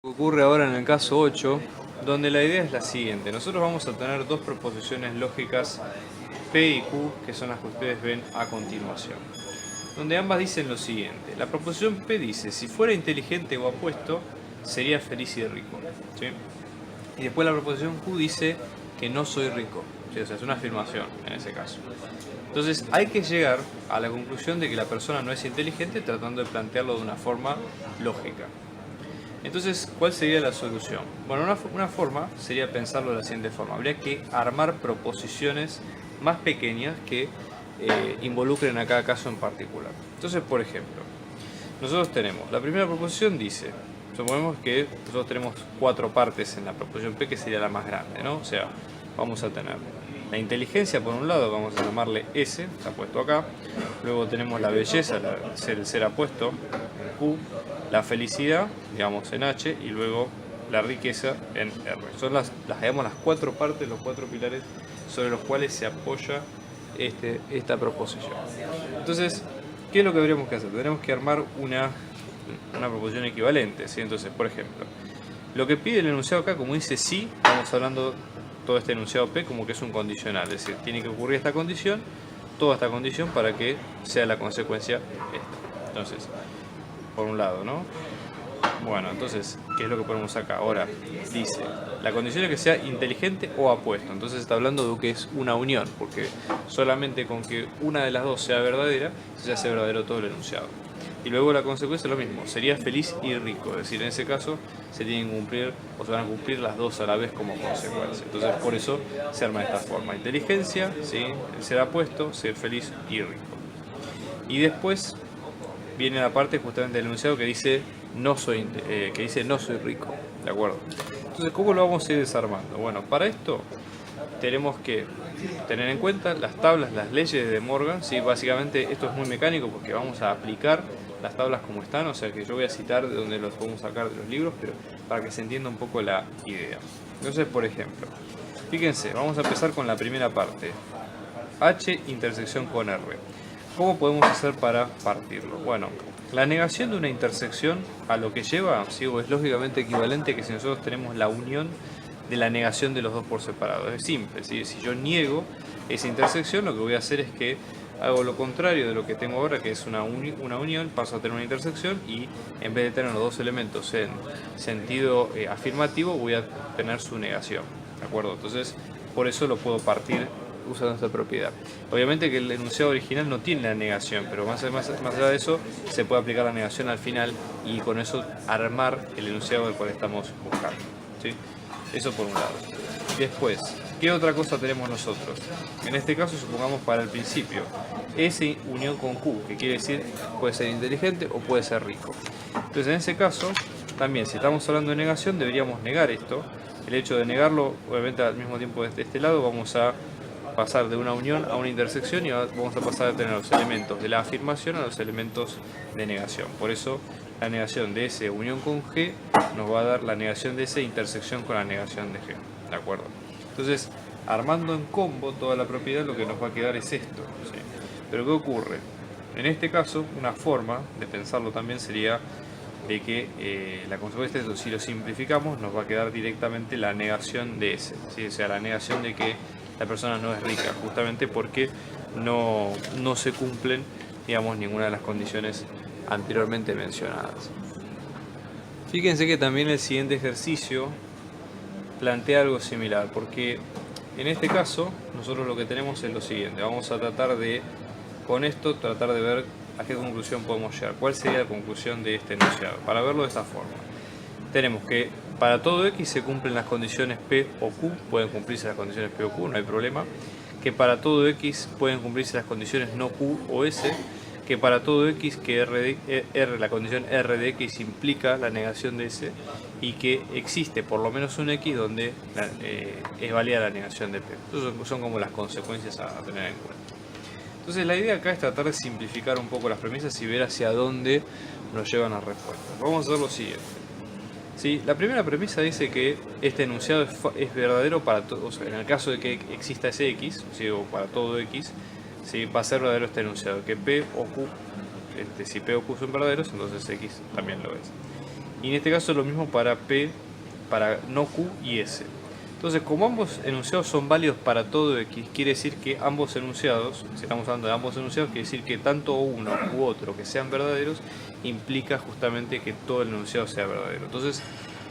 Ocurre ahora en el caso 8, donde la idea es la siguiente. Nosotros vamos a tener dos proposiciones lógicas P y Q, que son las que ustedes ven a continuación, donde ambas dicen lo siguiente. La proposición P dice, si fuera inteligente o apuesto, sería feliz y rico, ¿sí? Y después la proposición Q dice que no soy rico, ¿sí? O sea, es una afirmación en ese caso. Entonces hay que llegar a la conclusión de que la persona no es inteligente tratando de plantearlo de una forma lógica. Entonces, ¿cuál sería la solución? Bueno, una forma sería pensarlo de la siguiente forma. Habría que armar proposiciones más pequeñas que involucren a cada caso en particular. Entonces, por ejemplo, nosotros tenemos, la primera proposición dice, suponemos que nosotros tenemos 4 partes en la proposición P, que sería la más grande, ¿no? O sea, vamos a tener la inteligencia por un lado, vamos a llamarle S, está puesto acá. Luego tenemos la belleza, el ser apuesto, en Q. La felicidad, digamos, en H. Y luego la riqueza en R. Son digamos, las 4 partes, los 4 pilares sobre los cuales se apoya esta proposición. Entonces, ¿qué es lo que habríamos que hacer? Tendremos que armar una proposición equivalente, ¿sí? Entonces, por ejemplo, lo que pide el enunciado acá, como dice sí, estamos hablando todo este enunciado P como que es un condicional, es decir, tiene que ocurrir esta condición, toda esta condición para que sea la consecuencia esta. Entonces, por un lado, ¿no? Bueno, entonces, ¿qué es lo que ponemos acá? Ahora, dice, la condición es que sea inteligente o apuesto. Entonces está hablando de que es una unión, porque solamente con que una de las dos sea verdadera, se hace verdadero todo el enunciado. Y luego la consecuencia es lo mismo, sería feliz y rico. Es decir, en ese caso se tienen que cumplir, o se van a cumplir las dos a la vez como consecuencia. Entonces por eso se arma de esta forma. Inteligencia, ¿sí? El ser apuesto, ser feliz y rico. Y después viene la parte justamente del enunciado que dice no soy rico, ¿de acuerdo? Entonces, ¿cómo lo vamos a ir desarmando? Bueno, para esto tenemos que tener en cuenta las tablas, las leyes de Morgan, ¿sí? Básicamente esto es muy mecánico porque vamos a aplicar las tablas como están, o sea que yo voy a citar de donde los podemos sacar de los libros, pero para que se entienda un poco la idea. Entonces, por ejemplo, fíjense, vamos a empezar con la primera parte, H intersección con R. ¿Cómo podemos hacer para partirlo? Bueno, la negación de una intersección a lo que lleva, ¿sí? Es lógicamente equivalente que si nosotros tenemos la unión de la negación de los dos por separado. Es simple, ¿sí? Si yo niego esa intersección, lo que voy a hacer es que hago lo contrario de lo que tengo ahora, que es una unión, paso a tener una intersección y en vez de tener los dos elementos en sentido afirmativo, voy a tener su negación, ¿de acuerdo? Entonces, por eso lo puedo partir usando esta propiedad. Obviamente que el enunciado original no tiene la negación, pero más allá de eso, se puede aplicar la negación al final y con eso armar el enunciado del cual estamos buscando, ¿sí? Eso por un lado. Después, ¿qué otra cosa tenemos nosotros? En este caso, supongamos para el principio, S unión con Q, que quiere decir puede ser inteligente o puede ser rico. Entonces, en ese caso, también, si estamos hablando de negación, deberíamos negar esto. El hecho de negarlo, obviamente al mismo tiempo de este lado, vamos a pasar de una unión a una intersección y vamos a pasar a tener los elementos de la afirmación a los elementos de negación. Por eso la negación de S unión con G nos va a dar la negación de S intersección con la negación de G. ¿De acuerdo? Entonces, armando en combo toda la propiedad, lo que nos va a quedar es esto, ¿sí? Pero ¿qué ocurre? En este caso, una forma de pensarlo también sería de que la consecuencia de esto, si lo simplificamos, nos va a quedar directamente la negación de S, ¿sí? O sea, la negación de que la persona no es rica, justamente porque no se cumplen, digamos, ninguna de las condiciones anteriormente mencionadas. Fíjense que también el siguiente ejercicio plantea algo similar, porque en este caso nosotros lo que tenemos es lo siguiente. Vamos a tratar de, con esto, tratar de ver a qué conclusión podemos llegar. ¿Cuál sería la conclusión de este enunciado? Para verlo de esta forma. Tenemos que para todo X se cumplen las condiciones P o Q, pueden cumplirse las condiciones P o Q, no hay problema. Que para todo X pueden cumplirse las condiciones no Q o S. Que para todo X, que la condición R de X implica la negación de S. Y que existe por lo menos un X donde es válida la negación de P. Entonces son como las consecuencias a tener en cuenta. Entonces la idea acá es tratar de simplificar un poco las premisas y ver hacia dónde nos llevan las respuestas. Vamos a hacer lo siguiente. ¿Sí? La primera premisa dice que este enunciado es verdadero para todo, o sea, en el caso de que exista ese X, ¿sí? O para todo X, ¿sí? Va a ser verdadero este enunciado, que P o Q, si P o Q son verdaderos, entonces X también lo es. Y en este caso lo mismo para P, para no Q y S. Entonces, como ambos enunciados son válidos para todo X, quiere decir que ambos enunciados, si estamos hablando de ambos enunciados, quiere decir que tanto uno u otro que sean verdaderos, implica justamente que todo el enunciado sea verdadero. Entonces,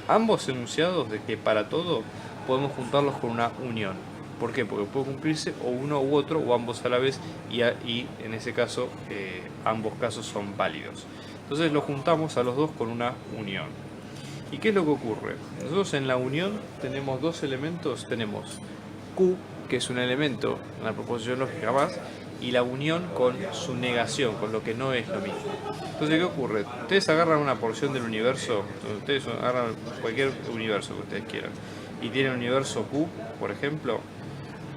ambos enunciados de que para todo podemos juntarlos con una unión. ¿Por qué? Porque puede cumplirse o uno u otro o ambos a la vez y en ese caso ambos casos son válidos. Entonces lo juntamos a los dos con una unión. ¿Y qué es lo que ocurre? Nosotros en la unión tenemos dos elementos, tenemos Q, que es un elemento, una proposición lógica más, y la unión con su negación, con lo que no es lo mismo. Entonces, ¿qué ocurre? Ustedes agarran una porción del universo, ustedes agarran cualquier universo que ustedes quieran, y tienen un universo Q, por ejemplo,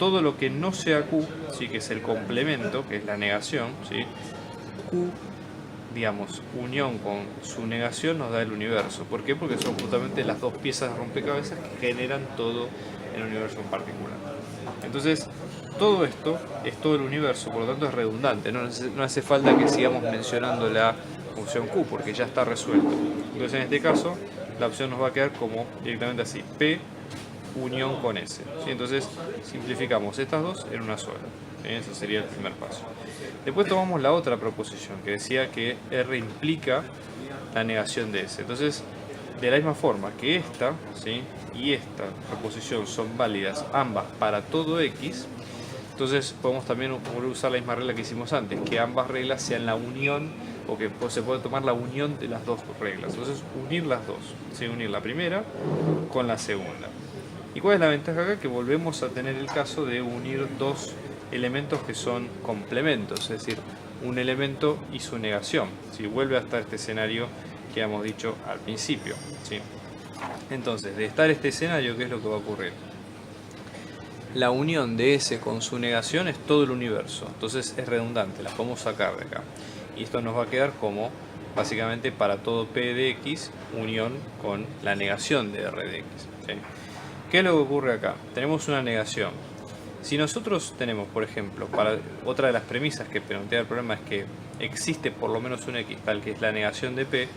todo lo que no sea Q, ¿sí? Que es el complemento, que es la negación, ¿sí? Q, digamos, unión con su negación nos da el universo. ¿Por qué? Porque son justamente las dos piezas de rompecabezas que generan todo el universo en particular. Entonces, todo esto es todo el universo, por lo tanto es redundante, no hace falta que sigamos mencionando la función Q, porque ya está resuelto. Entonces, en este caso, la opción nos va a quedar como directamente así, P unión con S. ¿Sí? Entonces, simplificamos estas dos en una sola. Ese sería el primer paso. Después tomamos la otra proposición que decía que R implica la negación de S. Entonces, de la misma forma que esta, ¿sí? Y esta proposición son válidas ambas para todo X, entonces podemos también usar la misma regla que hicimos antes, que ambas reglas sean la unión, o que se puede tomar la unión de las dos reglas. Entonces, unir las dos, ¿sí? Unir la primera con la segunda. ¿Y cuál es la ventaja acá? Que volvemos a tener el caso de unir dos elementos que son complementos, es decir, un elemento y su negación. ¿Sí? Vuelve hasta este escenario que hemos dicho al principio. ¿Sí? Entonces, de estar este escenario, ¿qué es lo que va a ocurrir? La unión de S con su negación es todo el universo, entonces es redundante, la podemos sacar de acá. Y esto nos va a quedar como, básicamente, para todo P de X, unión con la negación de R de X. ¿Sí? ¿Qué es lo que ocurre acá? Tenemos una negación. Si nosotros tenemos, por ejemplo, otra de las premisas que plantea el problema es que existe por lo menos un X tal que es la negación de P,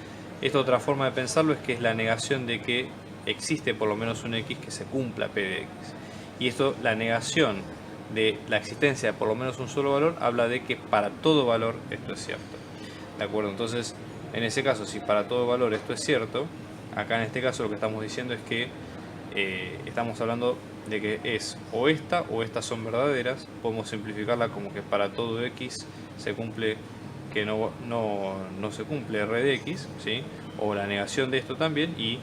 esta otra forma de pensarlo es que es la negación de que existe por lo menos un X que se cumpla P de X. Y esto, la negación de la existencia de por lo menos un solo valor, habla de que para todo valor esto es cierto. ¿De acuerdo? Entonces, en ese caso, si para todo valor esto es cierto, acá en este caso lo que estamos diciendo es que estamos hablando de que es o estas son verdaderas. Podemos simplificarla como que para todo X se cumple que no se cumple R de X, ¿sí? O la negación de esto también, y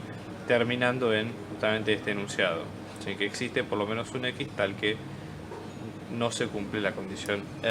terminando en justamente este enunciado, ¿sí? Que existe por lo menos un X tal que no se cumple la condición